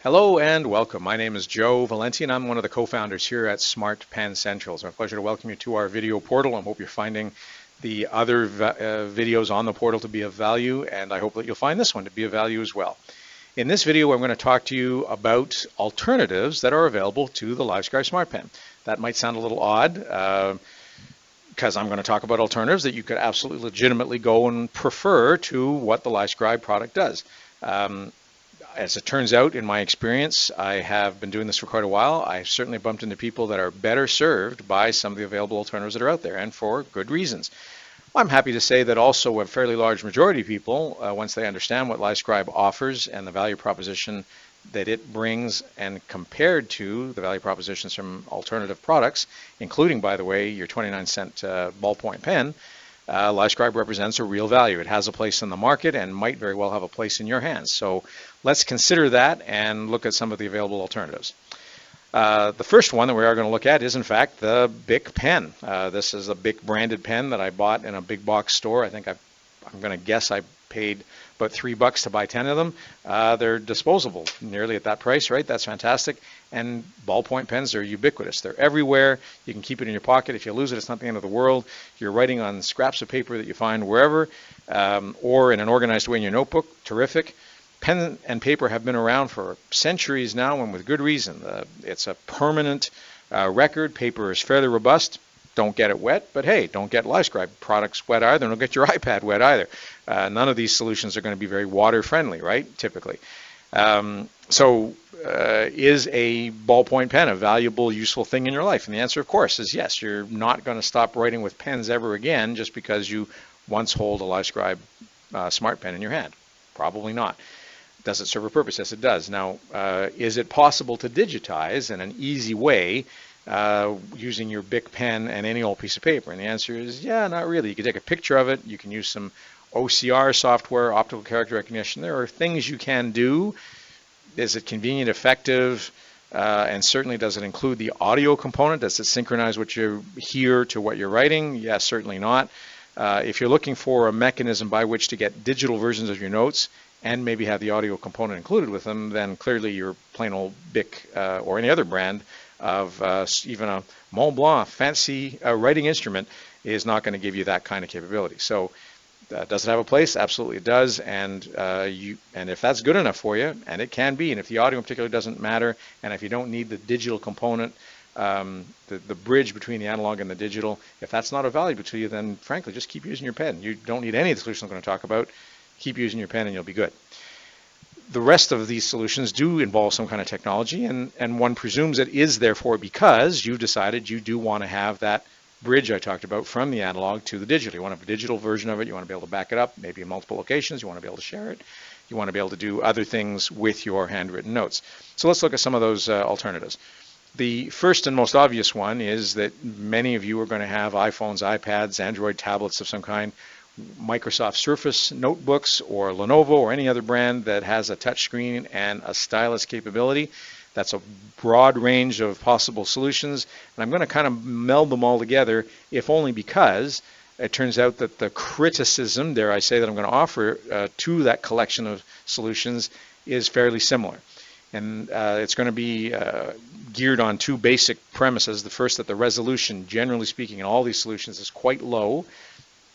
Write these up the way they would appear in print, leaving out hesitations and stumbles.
Hello and welcome. My name is Joe Valenti and I'm one of the co-founders here at SmartpenCentral. It's my pleasure to welcome you to our video portal. I hope you're finding the other videos on the portal to be of value, and I hope that you'll find this one to be of value as well. In this video, I'm going to talk to you about alternatives that are available to the LiveScribe SmartPen. That might sound a little odd because I'm going to talk about alternatives that you could absolutely legitimately go and prefer to what the LiveScribe product does. As it turns out, in my experience, I have been doing this for quite a while. I've certainly bumped into people that are better served by some of the available alternatives that are out there, and for good reasons. I'm happy to say that also a fairly large majority of people, once they understand what LiveScribe offers and the value proposition that it brings, and compared to the value propositions from alternative products, including, by the way, your 29-cent ballpoint pen, LiveScribe represents a real value. It has a place in the market and might very well have a place in your hands. So let's consider that and look at some of the available alternatives. The first one that we are going to look at is, in fact, the Bic pen. This is a Bic branded pen that I bought in a big box store. I think I'm going to guess I paid about $3 to buy 10 of them. They're disposable, nearly at that price, right? That's fantastic. And ballpoint pens are ubiquitous. They're everywhere. You can keep it in your pocket. If you lose it, it's not the end of the world. You're writing on scraps of paper that you find wherever, or in an organized way in your notebook. Terrific. Pen and paper have been around for centuries now, and with good reason. It's a permanent record. Paper is fairly robust. Don't get it wet, but hey, don't get LiveScribe products wet either. Don't get your iPad wet either. None of these solutions are going to be very water friendly, right? Typically. Is a ballpoint pen a valuable, useful thing in your life? And the answer, of course, is yes. You're not going to stop writing with pens ever again just because you once hold a LiveScribe Smart Pen in your hand. Probably not. Does it serve a purpose? Yes, it does. Now, is it possible to digitize in an easy way using your Bic pen and any old piece of paper? And the answer is, yeah, not really. You can take a picture of it. You can use some OCR software, optical character recognition. There are things you can do. Is it convenient, effective, and certainly does it include the audio component? Does it synchronize what you hear to what you're writing? Yes, certainly not. If you're looking for a mechanism by which to get digital versions of your notes and maybe have the audio component included with them, then clearly your plain old Bic or any other brand of even a Mont Blanc fancy writing instrument is not going to give you that kind of capability. So does it have a place? Absolutely it does. And if that's good enough for you, and it can be, and if the audio in particular doesn't matter, and if you don't need the digital component, the bridge between the analog and the digital, if that's not of value to you, then frankly, just keep using your pen. You don't need any of the solutions I'm going to talk about. Keep using your pen and you'll be good. The rest of these solutions do involve some kind of technology, and one presumes it is therefore because you've decided you do want to have that bridge I talked about from the analog to the digital. You want to have a digital version of it. You want to be able to back it up, maybe in multiple locations. You want to be able to share it. You want to be able to do other things with your handwritten notes. So let's look at some of those alternatives. The first and most obvious one is that many of you are going to have iPhones, iPads, Android tablets of some kind, Microsoft Surface notebooks, or Lenovo, or any other brand that has a touch screen and a stylus capability. That's a broad range of possible solutions, and I'm going to kind of meld them all together, if only because it turns out that the criticism, dare I say, that I'm going to offer to that collection of solutions is fairly similar. And it's going to be geared on two basic premises. The first, that the resolution, generally speaking, in all these solutions is quite low.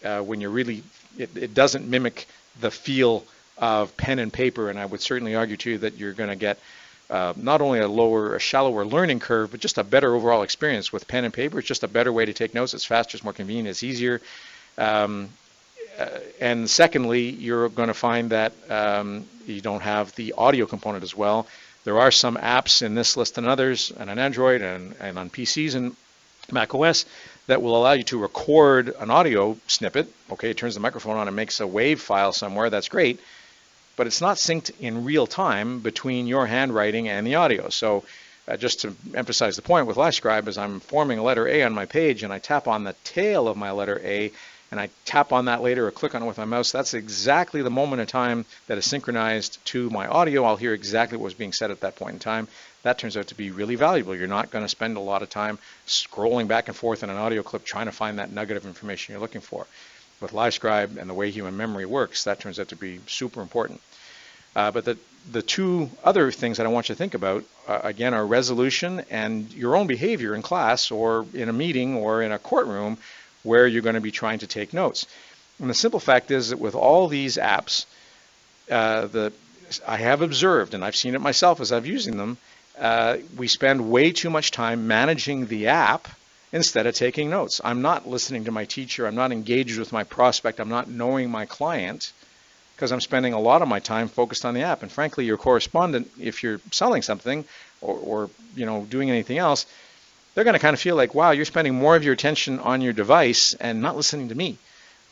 When you're really, it doesn't mimic the feel of pen and paper, and I would certainly argue to you that you're going to get not only a shallower learning curve, but just a better overall experience with pen and paper. It's just a better way to take notes. It's faster, it's more convenient, it's easier. And secondly, you're going to find that you don't have the audio component as well. There are some apps in this list and others, and on Android and on PCs and Mac OS, that will allow you to record an audio snippet. Okay, it turns the microphone on and makes a WAV file somewhere. That's great. But it's not synced in real time between your handwriting and the audio. So just to emphasize the point with LiveScribe, as I'm forming a letter A on my page and I tap on the tail of my letter A and I tap on that later or click on it with my mouse, that's exactly the moment in time that is synchronized to my audio. I'll hear exactly what was being said at that point in time. That turns out to be really valuable. You're not going to spend a lot of time scrolling back and forth in an audio clip trying to find that nugget of information you're looking for. With LiveScribe and the way human memory works, that turns out to be super important. But the two other things that I want you to think about, again, are resolution and your own behavior in class or in a meeting or in a courtroom where you're going to be trying to take notes. And the simple fact is that with all these apps, I have observed, and I've seen it myself as I've using them, we spend way too much time managing the app instead of taking notes. I'm not listening to my teacher. I'm not engaged with my prospect. I'm not knowing my client because I'm spending a lot of my time focused on the app. And frankly, your correspondent, if you're selling something or doing anything else, they're going to kind of feel like, wow, you're spending more of your attention on your device and not listening to me.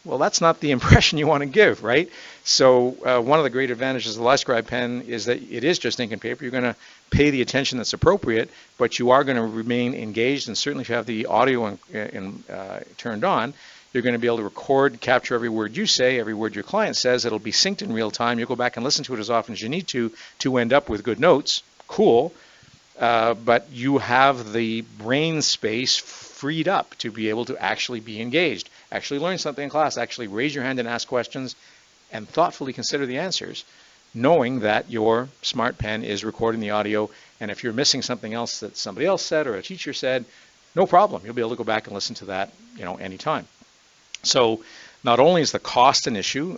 Well, that's not the impression you want to give, right? So one of the great advantages of the LiveScribe pen is that it is just ink and paper. You're going to pay the attention that's appropriate, but you are going to remain engaged. And certainly if you have the audio turned on, you're going to be able to record, capture every word you say, every word your client says. It'll be synced in real time. You'll go back and listen to it as often as you need to end up with good notes. Cool. But you have the brain space freed up to be able to actually be engaged, actually learn something in class, actually raise your hand and ask questions and thoughtfully consider the answers, knowing that your smart pen is recording the audio. And if you're missing something else that somebody else said or a teacher said, no problem. You'll be able to go back and listen to that, anytime. So not only is the cost an issue,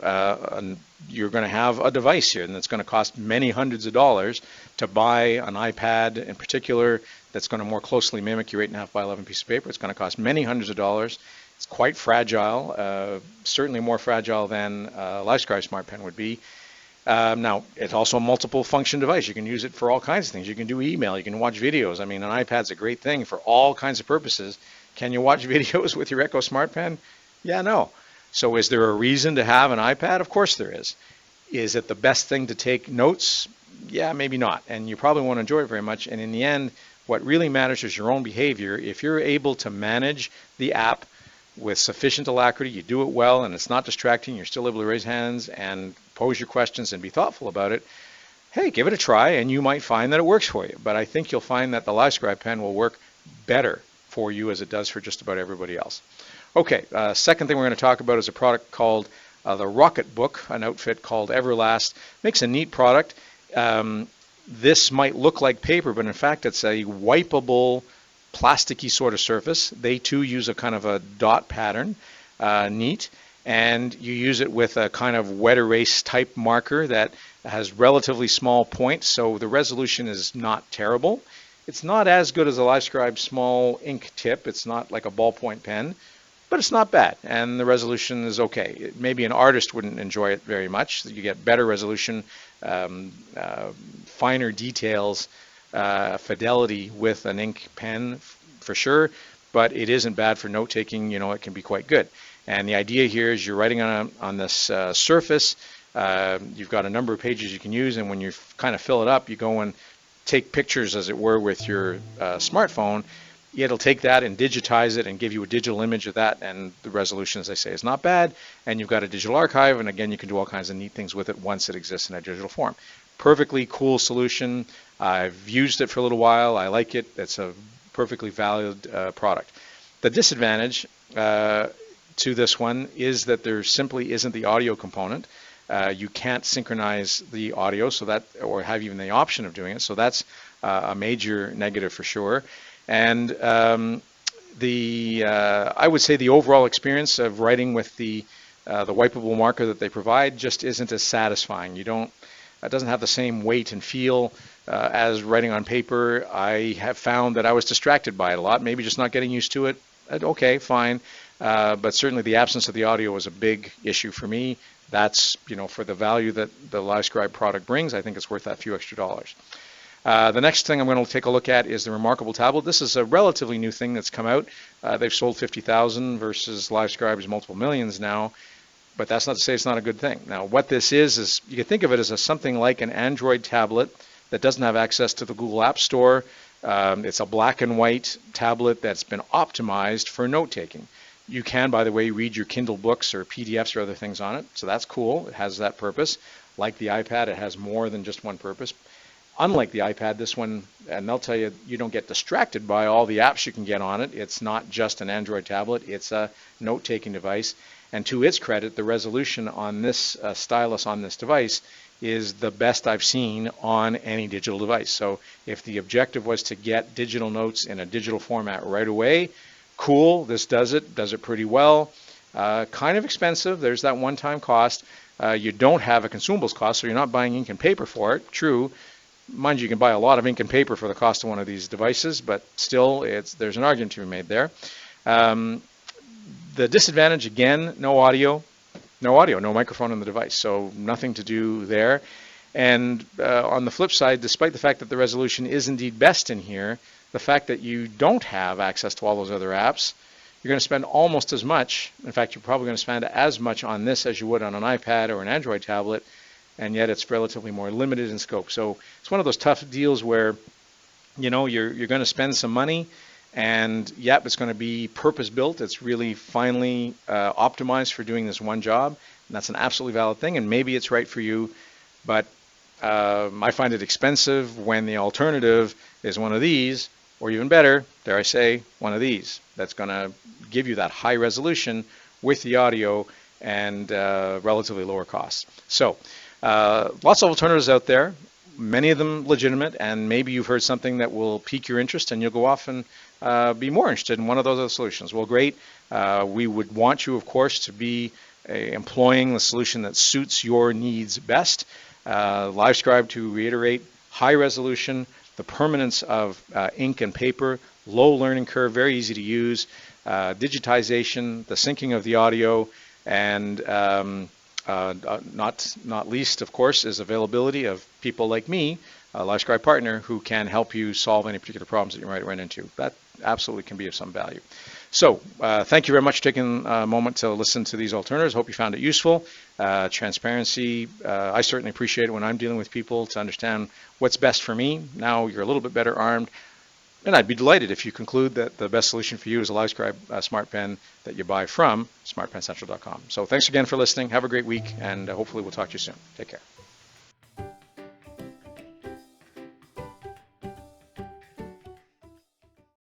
you're going to have a device here, and it's going to cost many hundreds of dollars to buy an iPad in particular that's going to more closely mimic your 8.5 by 11 piece of paper. It's going to cost many hundreds of dollars. It's quite fragile, certainly more fragile than a LiveScribe Smart Pen would be. Now, it's also a multiple function device. You can use it for all kinds of things. You can do email, you can watch videos. I mean, an iPad's a great thing for all kinds of purposes. Can you watch videos with your Echo Smart Pen? Yeah, no. So is there a reason to have an iPad? Of course there is. Is it the best thing to take notes? Yeah, maybe not. And you probably won't enjoy it very much. And in the end, what really matters is your own behavior. If you're able to manage the app with sufficient alacrity, you do it well, and it's not distracting, you're still able to raise hands and pose your questions and be thoughtful about it, hey, give it a try, and you might find that it works for you. But I think you'll find that the LiveScribe pen will work better for you as it does for just about everybody else. Okay, second thing we're going to talk about is a product called the Rocket Book, an outfit called Everlast. Makes a neat product. This might look like paper, but in fact it's a wipeable, plasticky sort of surface. They too use a kind of a dot pattern, neat, and you use it with a kind of wet erase type marker that has relatively small points, so the resolution is not terrible. It's not as good as a LiveScribe small ink tip. It's not like a ballpoint pen, but it's not bad, and the resolution is okay. Maybe an artist wouldn't enjoy it very much. You get better resolution, finer details, fidelity with an ink pen for sure, but it isn't bad for note-taking. It can be quite good. And the idea here is you're writing on this surface. You've got a number of pages you can use, and when you kind of fill it up, you go and take pictures, as it were, with your smartphone. It'll take that and digitize it and give you a digital image of that, and the resolution, as I say, is not bad. And you've got a digital archive, and again, you can do all kinds of neat things with it once it exists in a digital form. Perfectly cool solution. I've used it for a little while. I like it. It's a perfectly valid product. The disadvantage to this one is that there simply isn't the audio component. You can't synchronize the audio, or have even the option of doing it. So that's a major negative for sure. And I would say the overall experience of writing with the wipeable marker that they provide just isn't as satisfying. It doesn't have the same weight and feel as writing on paper. I have found that I was distracted by it a lot, maybe just not getting used to it. Okay, fine. But certainly the absence of the audio was a big issue for me. That's, for the value that the LiveScribe product brings, I think it's worth that few extra dollars. The next thing I'm going to take a look at is the Remarkable tablet. This is a relatively new thing that's come out. They've sold 50,000 versus LiveScribe's multiple millions now, but that's not to say it's not a good thing. Now, what this is you can think of it as something like an Android tablet that doesn't have access to the Google App Store. It's a black and white tablet that's been optimized for note-taking. You can, by the way, read your Kindle books or PDFs or other things on it, so that's cool. It has that purpose. Like the iPad, it has more than just one purpose. Unlike the iPad, this one, and they'll tell you, you don't get distracted by all the apps you can get on it. It's not just an Android tablet, it's a note-taking device. And to its credit, the resolution on this stylus on this device is the best I've seen on any digital device. So if the objective was to get digital notes in a digital format right away, cool, this does it pretty well. Kind of expensive, there's that one-time cost. You don't have a consumables cost, so you're not buying ink and paper for it, true. Mind you, you can buy a lot of ink and paper for the cost of one of these devices, but still, there's an argument to be made there. The disadvantage, again, no audio, no microphone on the device, so nothing to do there. And on the flip side, despite the fact that the resolution is indeed best in here, the fact that you don't have access to all those other apps, you're going to spend almost as much. In fact, you're probably going to spend as much on this as you would on an iPad or an Android tablet, and yet it's relatively more limited in scope. So it's one of those tough deals where, you know, you're going to spend some money, and yep, it's going to be purpose-built. It's really finely optimized for doing this one job, and that's an absolutely valid thing, and maybe it's right for you, but I find it expensive when the alternative is one of these, or even better, dare I say, one of these. That's going to give you that high resolution with the audio and relatively lower costs. So lots of alternatives out there, many of them legitimate, and maybe you've heard something that will pique your interest and you'll go off and be more interested in one of those other solutions. Well, great. We would want you, of course, to be employing the solution that suits your needs best. LiveScribe, to reiterate, high resolution, the permanence of ink and paper, low learning curve, very easy to use, digitization, the syncing of the audio, and not least, of course, is availability of people like me, a LiveScribe partner, who can help you solve any particular problems that you might run into. That absolutely can be of some value. So thank you very much for taking a moment to listen to these alternatives. Hope you found it useful. Transparency, I certainly appreciate it when I'm dealing with people to understand what's best for me. Now you're a little bit better armed. And I'd be delighted if you conclude that the best solution for you is a LiveScribe Smart Pen that you buy from SmartpenCentral.com. So thanks again for listening. Have a great week, and hopefully we'll talk to you soon. Take care.